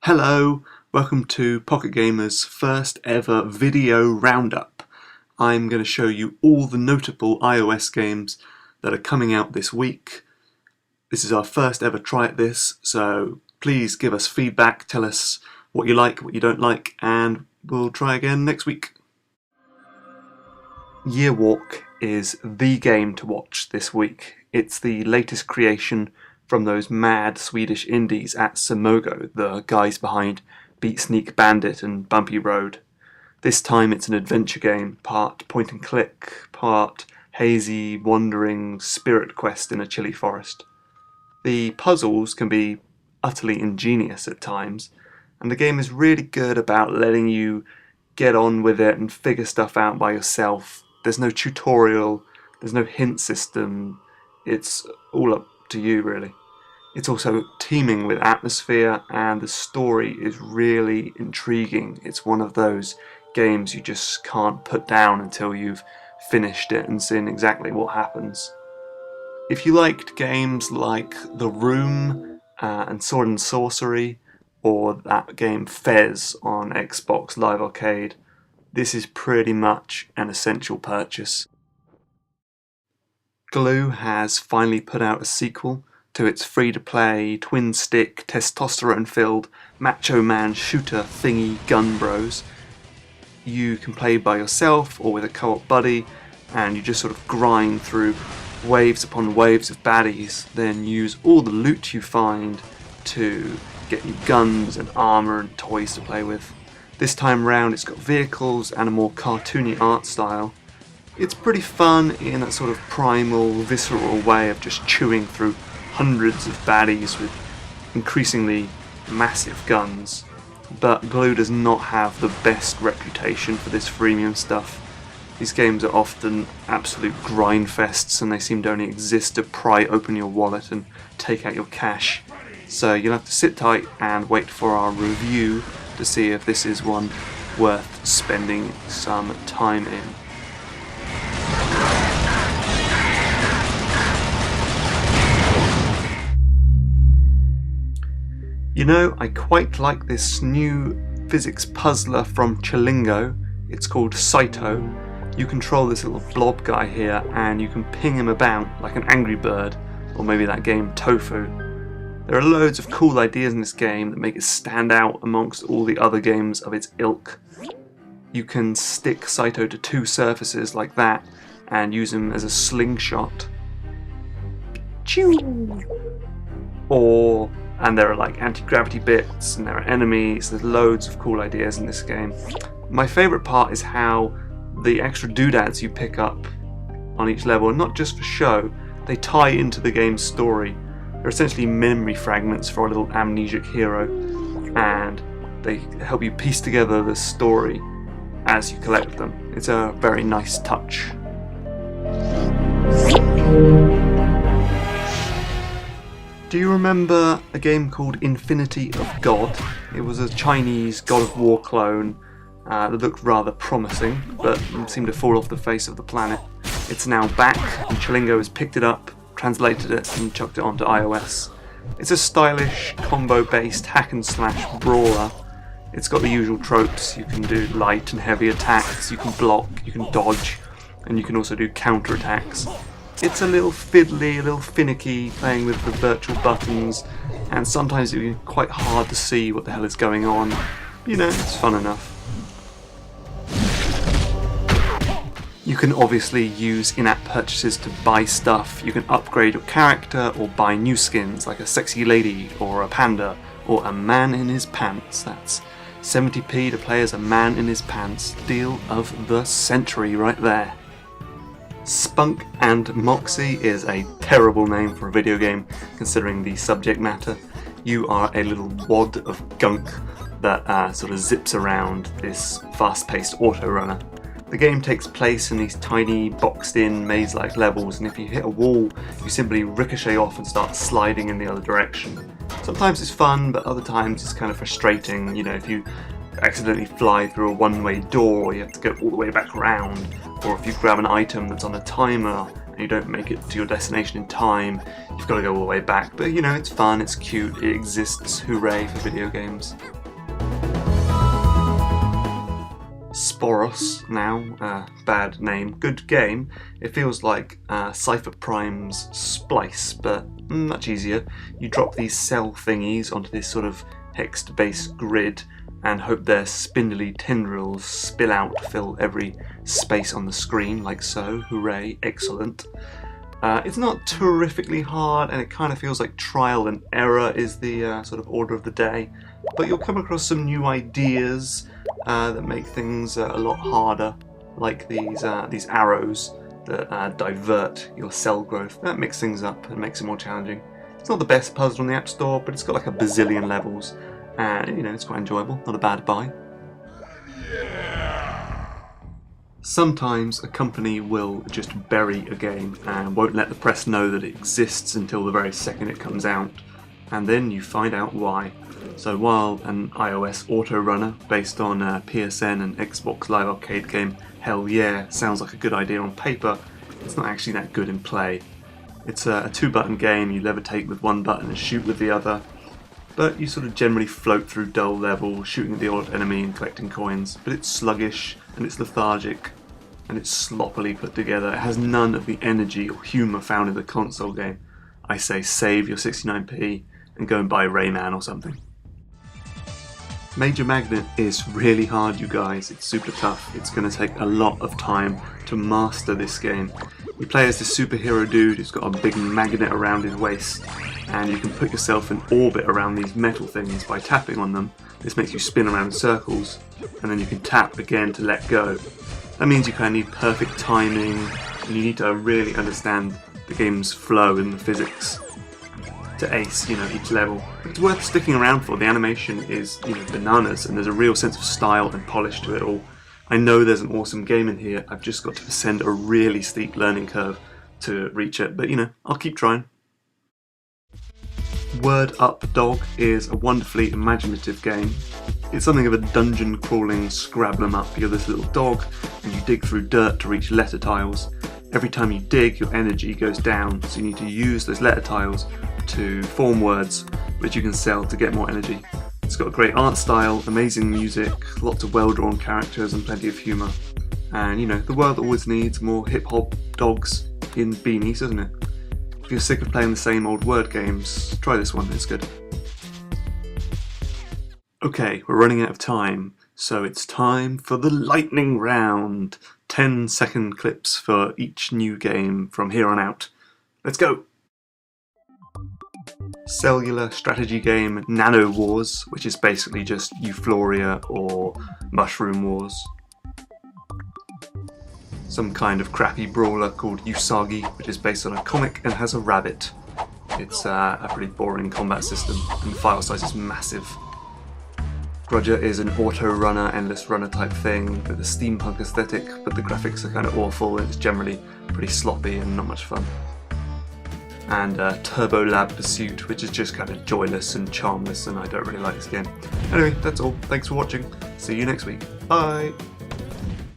Hello, welcome to Pocket Gamer's first ever video roundup. I'm going to show you all the notable iOS games that are coming out this week. This is our first ever try at this, so please give us feedback, tell us what you like, what you don't like, and we'll try again next week. Year Walk is the game to watch this week. It's the latest creation from those mad Swedish indies at Simogo, the guys behind Beat Sneak Bandit and Bumpy Road. This time it's an adventure game, part point and click, part hazy, wandering spirit quest in a chilly forest. The puzzles can be utterly ingenious at times, and the game is really good about letting you get on with it and figure stuff out by yourself. There's no tutorial, there's no hint system, it's all up to you really. It's also teeming with atmosphere, and the story is really intriguing. It's one of those games you just can't put down until you've finished it and seen exactly what happens. If you liked games like The Room and Sword and Sorcery, or that game Fez on Xbox Live Arcade, this is pretty much an essential purchase. Glue has finally put out a sequel to its free-to-play, twin-stick, testosterone-filled, macho man shooter thingy Gun Bros. You can play by yourself or with a co-op buddy, and you just sort of grind through waves upon waves of baddies, then use all the loot you find to get you guns and armour and toys to play with. This time round it's got vehicles and a more cartoony art style. It's pretty fun in that sort of primal, visceral way of just chewing through hundreds of baddies with increasingly massive guns, but Glue does not have the best reputation for this freemium stuff. These games are often absolute grind fests, and they seem to only exist to pry open your wallet and take out your cash, so you'll have to sit tight and wait for our review to see if this is one worth spending some time in. You know, I quite like this new physics puzzler from Chilingo. It's called Saito. You control this little blob guy here, and you can ping him about like an Angry Bird, or maybe that game Tofu. There are loads of cool ideas in this game that make it stand out amongst all the other games of its ilk. You can stick Saito to two surfaces like that, and use him as a slingshot. And there are like anti-gravity bits, and there are enemies. There's loads of cool ideas in this game. My favourite part is how the extra doodads you pick up on each level are not just for show, they tie into the game's story. They're essentially memory fragments for a little amnesiac hero, and they help you piece together the story as you collect them. It's a very nice touch. Do you remember a game called Infinity of God? It was a Chinese God of War clone that looked rather promising, but seemed to fall off the face of the planet. It's now back, and Chilingo has picked it up, translated it, and chucked it onto iOS. It's a stylish, combo-based hack-and-slash brawler. It's got the usual tropes. You can do light and heavy attacks, you can block, you can dodge, and you can also do counter-attacks. It's a little fiddly, a little finicky, playing with the virtual buttons, and sometimes it can be quite hard to see what the hell is going on. You know, it's fun enough. You can obviously use in-app purchases to buy stuff. You can upgrade your character or buy new skins like a sexy lady or a panda or a man in his pants. That's 70p to play as a man in his pants. Deal of the century right there. Spunk Moxie is a terrible name for a video game considering the subject matter. You are a little wad of gunk that sort of zips around this fast-paced Autorunner. The game takes place in these tiny boxed-in maze-like levels, and if you hit a wall you simply ricochet off and start sliding in the other direction. Sometimes it's fun, but other times it's kind of frustrating. You know, if you accidentally fly through a one-way door, you have to go all the way back around, or if you grab an item that's on a timer and you don't make it to your destination in time, you've got to go all the way back. But you know, it's fun, it's cute, it exists, hooray for video games. Sporos now, bad name, good game. It feels like Cypher Prime's Splice, but much easier. You drop these cell thingies onto this sort of hexed-based grid and hope their spindly tendrils spill out to fill every space on the screen, like so. Hooray, excellent. It's not terrifically hard, and it kind of feels like trial and error is the sort of order of the day, but you'll come across some new ideas that make things a lot harder, like these arrows that divert your cell growth. That mixes things up and makes it more challenging. It's not the best puzzle on the App Store, but it's got like a bazillion levels, and you know, it's quite enjoyable, not a bad buy. Sometimes a company will just bury a game and won't let the press know that it exists until the very second it comes out, and then you find out why. So while an iOS Autorunner based on PSN and Xbox Live Arcade game Hell Yeah sounds like a good idea on paper, it's not actually that good in play. It's a 2-button game, you levitate with one button and shoot with the other, but you sort of generally float through dull levels, shooting at the odd enemy and collecting coins, but it's sluggish and it's lethargic and it's sloppily put together. It has none of the energy or humour found in the console game. I say save your 69p and go and buy Rayman or something. Major Magnet is really hard, you guys. It's super tough. It's going to take a lot of time to master this game. You play as this superhero dude who's got a big magnet around his waist, and you can put yourself in orbit around these metal things by tapping on them. This makes you spin around in circles, and then you can tap again to let go. That means you kind of need perfect timing, and you need to really understand the game's flow and the physics to ace, you know, each level. It's worth sticking around for. The animation is, you know, bananas, and there's a real sense of style and polish to it all. I know there's an awesome game in here. I've just got to ascend a really steep learning curve to reach it, but you know, I'll keep trying. Word Up Dog is a wonderfully imaginative game. It's something of a dungeon crawling scrabble 'em up. You're this little dog and you dig through dirt to reach letter tiles. Every time you dig, your energy goes down, so you need to use those letter tiles to form words which you can sell to get more energy. It's got a great art style, amazing music, lots of well-drawn characters and plenty of humour. And you know, the world always needs more hip-hop dogs in beanies, doesn't it? If you're sick of playing the same old word games, try this one, it's good. Okay, we're running out of time, so it's time for the lightning round. 10-second clips for each new game from here on out. Let's go! Cellular strategy game Nano Wars, which is basically just Euphoria or Mushroom Wars. Some kind of crappy brawler called Usagi, which is based on a comic and has a rabbit. It's a pretty boring combat system, and the file size is massive. Grudger is an auto-runner, endless runner type thing with a steampunk aesthetic, but the graphics are kind of awful and it's generally pretty sloppy and not much fun. And Turbo Lab Pursuit, which is just kind of joyless and charmless, and I don't really like this game. Anyway, that's all. Thanks for watching. See you next week. Bye!